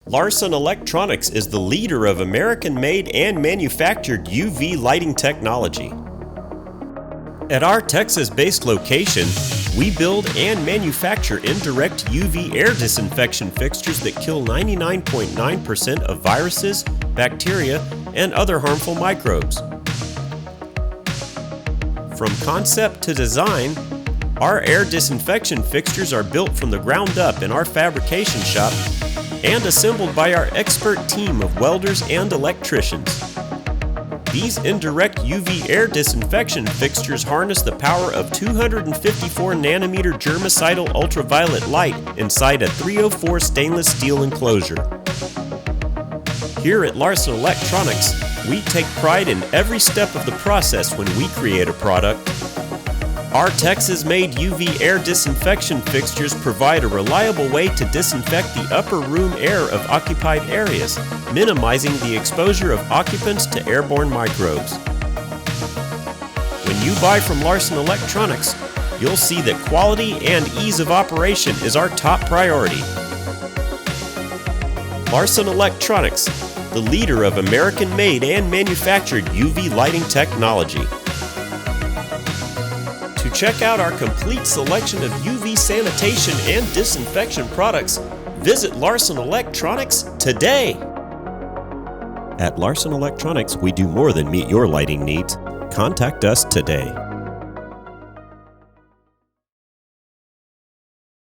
Larson Electronics is the leader of American-made and manufactured UV lighting technology. At our Texas-based location, we build and manufacture indirect UV air disinfection fixtures that kill 99.9% of viruses, bacteria, and other harmful microbes. From concept to design, our air disinfection fixtures are built from the ground up in our fabrication shop and assembled by our expert team of welders and electricians. These indirect UV air disinfection fixtures harness the power of 254 nanometer germicidal ultraviolet light inside a 304 stainless steel enclosure. Here at Larson Electronics, we take pride in every step of the process when we create a product. Our Texas-made UV air disinfection fixtures provide a reliable way to disinfect the upper room air of occupied areas, minimizing the exposure of occupants to airborne microbes. When you buy from Larson Electronics, you'll see that quality and ease of operation is our top priority. Larson Electronics, the leader of American-made and manufactured UV lighting technology. To check out our complete selection of UV sanitation and disinfection products, visit Larson Electronics today. At Larson Electronics, we do more than meet your lighting needs. Contact us today.